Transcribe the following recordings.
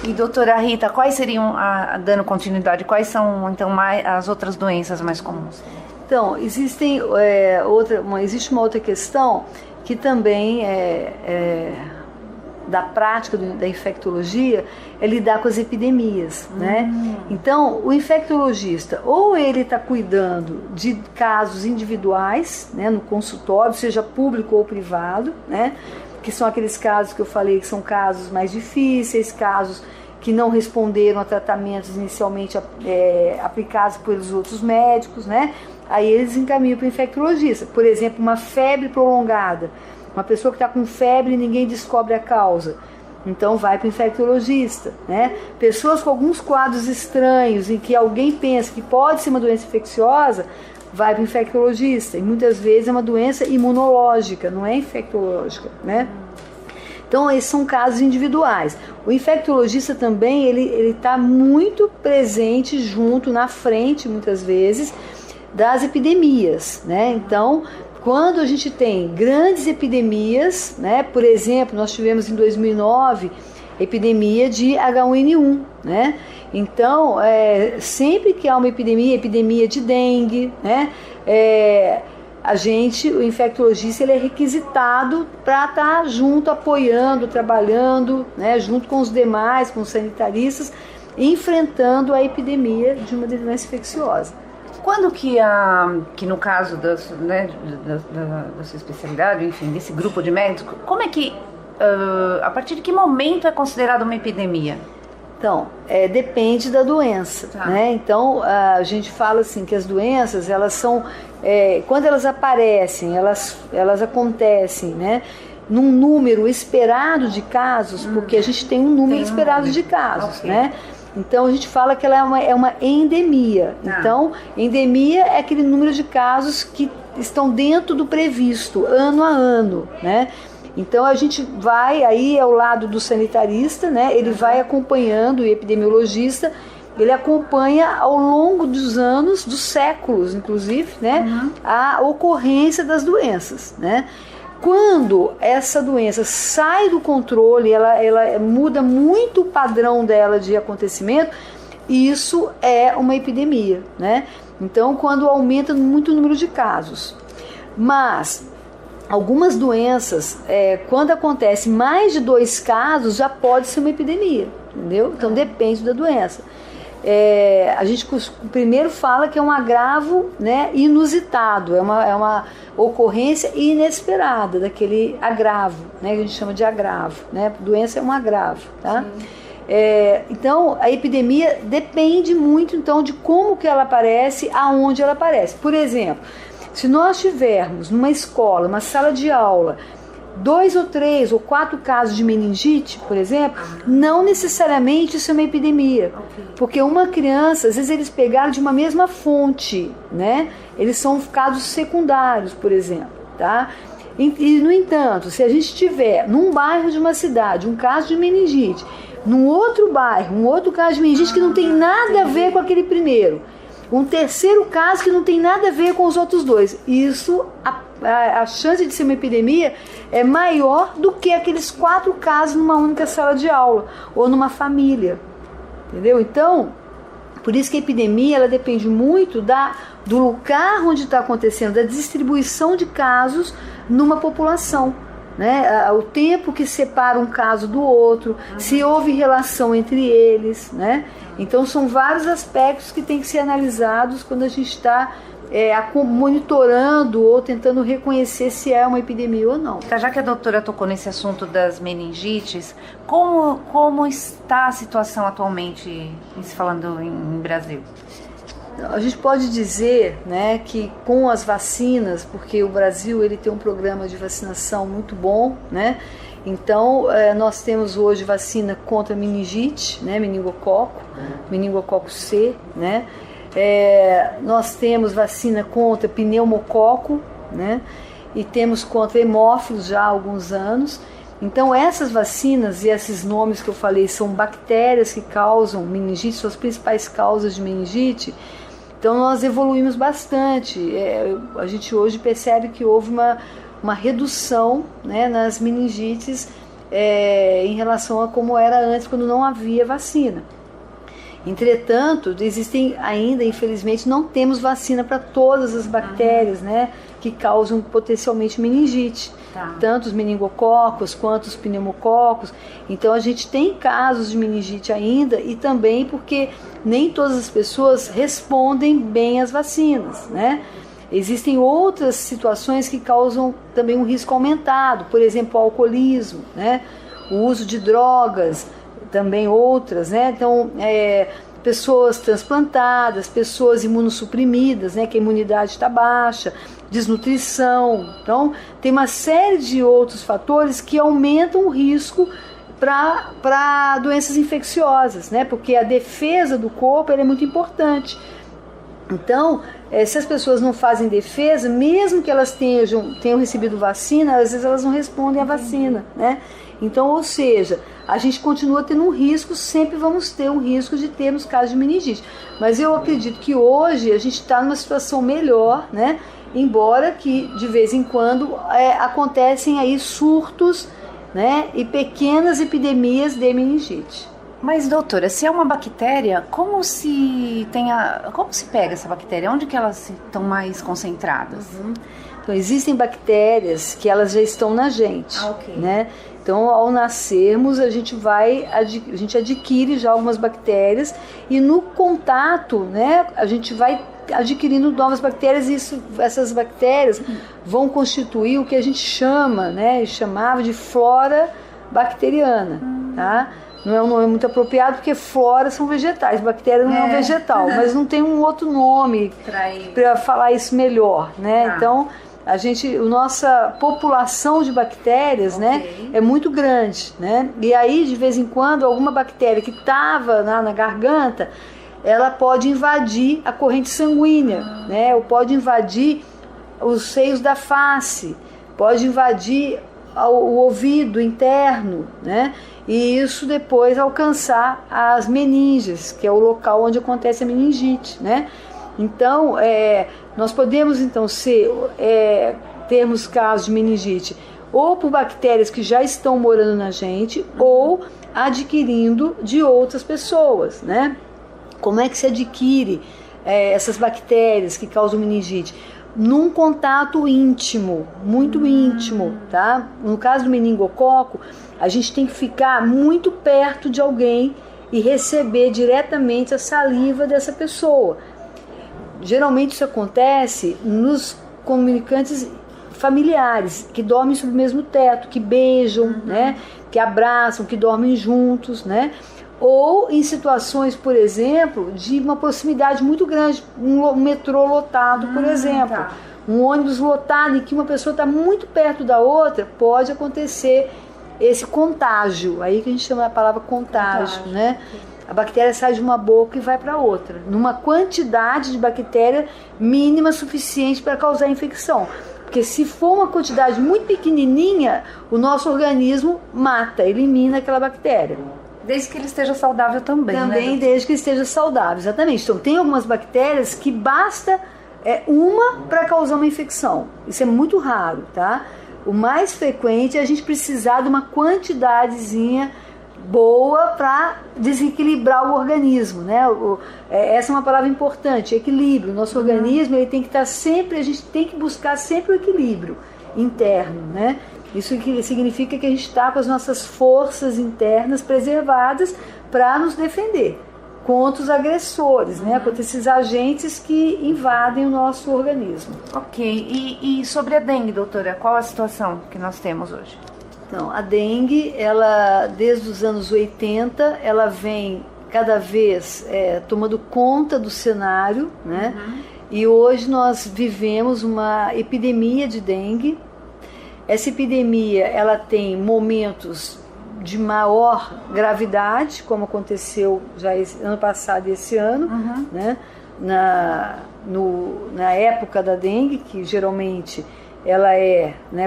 E doutora Rita, quais seriam, dando continuidade, quais são então as outras doenças mais comuns? Então, existe uma outra questão que também da prática da infectologia é lidar com as epidemias, né? Então, o infectologista, ou ele está cuidando de casos individuais, né, no consultório, seja público ou privado, né? Que são aqueles casos que eu falei que são casos mais difíceis, casos que não responderam a tratamentos inicialmente aplicados pelos outros médicos, né? Aí eles encaminham para o infectologista. Por exemplo, uma febre prolongada, uma pessoa que está com febre e ninguém descobre a causa, então vai para o infectologista, né? Pessoas com alguns quadros estranhos em que alguém pensa que pode ser uma doença infecciosa, vai para o infectologista, e muitas vezes é uma doença imunológica, não é infectológica, né? Então esses são casos individuais. O infectologista também, ele está muito presente junto, na frente, muitas vezes, das epidemias, né? Então, quando a gente tem grandes epidemias, né? Por exemplo, nós tivemos em 2009 epidemia de H1N1, né? Então, sempre que há uma epidemia de dengue, né? O infectologista, ele é requisitado para estar junto, apoiando, trabalhando, né? Junto com os demais, com os sanitaristas, enfrentando a epidemia de uma doença infecciosa. Quando que no caso da sua especialidade, enfim, desse grupo de médicos, como é que, a partir de que momento é considerado uma epidemia? Então, depende da doença, né? Então, a gente fala assim que as doenças, elas são, quando elas aparecem, elas acontecem, né? Num número esperado de casos, porque a gente tem um número esperado de casos, okay, né? Então a gente fala que ela é uma endemia. Então, endemia é aquele número de casos que estão dentro do previsto, ano a ano, né? Então a gente vai, aí ao lado do sanitarista, né? Ele vai acompanhando, o epidemiologista, ele acompanha ao longo dos anos, dos séculos, inclusive, né? A ocorrência das doenças, né? Quando essa doença sai do controle, ela muda muito o padrão dela de acontecimento, isso é uma epidemia, né? Então, quando aumenta muito o número de casos. Mas, algumas doenças, quando acontece mais de 2 casos, já pode ser uma epidemia, entendeu? Então, depende da doença. A gente primeiro fala que é um agravo, né, inusitado, é uma ocorrência inesperada daquele agravo, né, que a gente chama de agravo, né? Doença é um agravo, tá? Então a epidemia depende muito então de como que ela aparece, aonde ela aparece. Por exemplo, se nós tivermos numa escola, uma sala de aula, 2 ou 3 ou 4 casos de meningite, por exemplo, não necessariamente isso é uma epidemia, porque uma criança, às vezes eles pegaram de uma mesma fonte, né? Eles são casos secundários, por exemplo, tá? E no entanto, se a gente tiver num bairro de uma cidade um caso de meningite, num outro bairro um outro caso de meningite que não tem nada a ver com aquele primeiro, um terceiro caso que não tem nada a ver com os outros 2, isso, a chance de ser uma epidemia é maior do que aqueles 4 casos numa única sala de aula ou numa família, entendeu? Então, por isso que a epidemia, ela depende muito do lugar onde está acontecendo, da distribuição de casos numa população, né? O tempo que separa um caso do outro, se houve relação entre eles, né? Então são vários aspectos que têm que ser analisados quando a gente está monitorando ou tentando reconhecer se é uma epidemia ou não. Já que a doutora tocou nesse assunto das meningites, como está a situação atualmente, se falando em Brasil? A gente pode dizer, né, que com as vacinas, porque o Brasil ele tem um programa de vacinação muito bom, né? Então nós temos hoje vacina contra meningite, né, meningococo C, né? Nós temos vacina contra pneumococo, né? E temos contra hemófilos já há alguns anos. Então essas vacinas e esses nomes que eu falei são bactérias que causam meningite, são as principais causas de meningite. Então nós evoluímos bastante. A gente hoje percebe que houve uma redução, né, nas meningites em relação a como era antes, quando não havia vacina. Entretanto, existem ainda, infelizmente, não temos vacina para todas as bactérias, né, que causam potencialmente meningite. Tá. Tanto os meningococos quanto os pneumococos. Então a gente tem casos de meningite ainda, e também porque nem todas as pessoas respondem bem às vacinas, né? Existem outras situações que causam também um risco aumentado, por exemplo, o alcoolismo, né? O uso de drogas, também outras, né? Então, pessoas transplantadas, pessoas imunossuprimidas, né? Que a imunidade está baixa, desnutrição. Então, tem uma série de outros fatores que aumentam o risco para doenças infecciosas, né? Porque a defesa do corpo é muito importante. Então, se as pessoas não fazem defesa, mesmo que elas tenham recebido vacina, às vezes elas não respondem à vacina, né? Então, ou seja, a gente continua tendo um risco, sempre vamos ter um risco de termos casos de meningite. Mas eu acredito que hoje a gente está numa situação melhor, né? Embora que de vez em quando acontecem aí surtos, né? E pequenas epidemias de meningite. Mas, doutora, se é uma bactéria, como se pega essa bactéria? Onde que elas estão mais concentradas? Então, existem bactérias que elas já estão na gente, né? Então, ao nascermos, a gente adquire já algumas bactérias, e no contato, né, a gente vai adquirindo novas bactérias, e essas bactérias vão constituir o que a gente chamava de flora bacteriana, tá? Não é um nome muito apropriado, porque flora são vegetais, bactéria não é um vegetal, mas não tem um outro nome para falar isso melhor, né? Então, a nossa população de bactérias, né, é muito grande, né? E aí, de vez em quando, alguma bactéria que estava na garganta, ela pode invadir a corrente sanguínea, né? Ou pode invadir os seios da face, pode invadir o ouvido interno, né? E isso depois alcançar as meninges, que é o local onde acontece a meningite, né? Então, nós podemos então termos casos de meningite ou por bactérias que já estão morando na gente, ou adquirindo de outras pessoas, né? Como é que se adquire essas bactérias que causam meningite? Num contato íntimo, muito íntimo, tá? No caso do meningococo, a gente tem que ficar muito perto de alguém e receber diretamente a saliva dessa pessoa. Geralmente isso acontece nos comunicantes familiares, que dormem sob o mesmo teto, que beijam, né? Que abraçam, que dormem juntos, né? Ou em situações, por exemplo, de uma proximidade muito grande, um metrô lotado, por exemplo, um ônibus lotado em que uma pessoa está muito perto da outra, pode acontecer esse contágio, aí que a gente chama a palavra contágio, né? A bactéria sai de uma boca e vai para outra, numa quantidade de bactéria mínima suficiente para causar infecção. Porque se for uma quantidade muito pequenininha, o nosso organismo elimina aquela bactéria. Desde que ele esteja saudável também, Também, né? desde que ele esteja saudável, exatamente. Então, tem algumas bactérias que basta uma para causar uma infecção. Isso é muito raro, tá? O mais frequente é a gente precisar de uma quantidadezinha boa para desequilibrar o organismo, né? Essa é uma palavra importante, equilíbrio. O nosso organismo, ele tem que estar sempre, a gente tem que buscar sempre o equilíbrio interno, né? Isso significa que a gente está com as nossas forças internas preservadas para nos defender contra os agressores, né? Contra esses agentes que invadem o nosso organismo. Ok. E sobre a dengue, doutora, qual a situação que nós temos hoje? Então, a dengue, ela, desde os anos 80, ela vem cada vez tomando conta do cenário, né? E hoje nós vivemos uma epidemia de dengue. Essa epidemia, ela tem momentos de maior gravidade, como aconteceu já ano passado e esse ano, né? Na época da dengue, que geralmente ela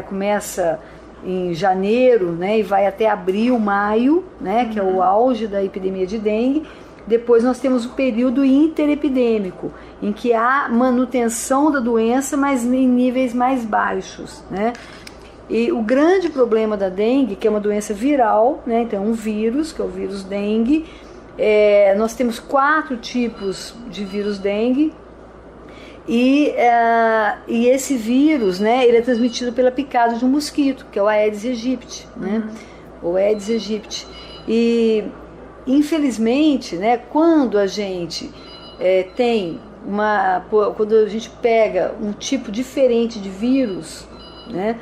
começa em janeiro, né, e vai até abril, maio, né, que é o auge da epidemia de dengue. Depois nós temos o período interepidêmico, em que há manutenção da doença, mas em níveis mais baixos, né? E o grande problema da dengue, que é uma doença viral, né? Então é um vírus, que é o vírus dengue. Nós temos 4 tipos de vírus dengue. E esse vírus, né, ele é transmitido pela picada de um mosquito, que é o Aedes aegypti, né? O Aedes aegypti. E infelizmente, né, quando a gente quando a gente pega um tipo diferente de vírus, né,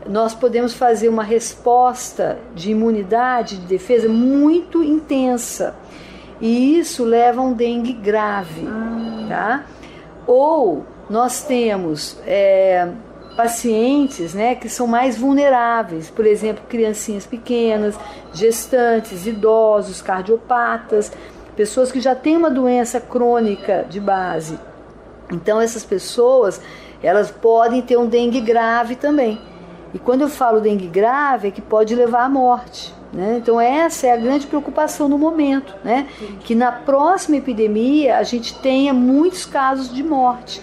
nós podemos fazer uma resposta de imunidade, de defesa muito intensa. E isso leva a um dengue grave, tá? Ou nós temos pacientes, né, que são mais vulneráveis, por exemplo, criancinhas pequenas, gestantes, idosos, cardiopatas, pessoas que já têm uma doença crônica de base. Então essas pessoas, elas podem ter um dengue grave também. E quando eu falo dengue grave, é que pode levar à morte, né? Então essa é a grande preocupação no momento, né? Que na próxima epidemia a gente tenha muitos casos de morte.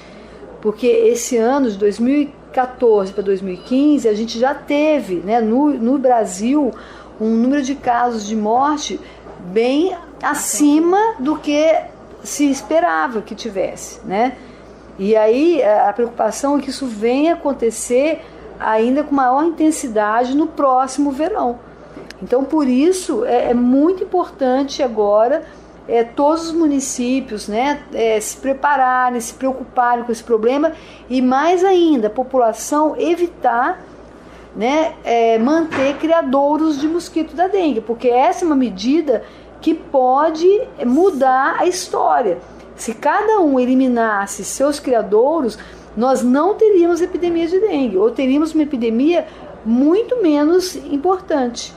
Porque esse ano, de 2014 para 2015, a gente já teve, né, no Brasil um número de casos de morte bem acima do que se esperava que tivesse, né? E aí a preocupação é que isso venha acontecer ainda com maior intensidade no próximo verão. Então, por isso, é muito importante agora todos os municípios, né, se prepararem, se preocuparem com esse problema e, mais ainda, a população evitar, né, manter criadouros de mosquito da dengue, porque essa é uma medida que pode mudar a história. Se cada um eliminasse seus criadouros, nós não teríamos epidemia de dengue, ou teríamos uma epidemia muito menos importante.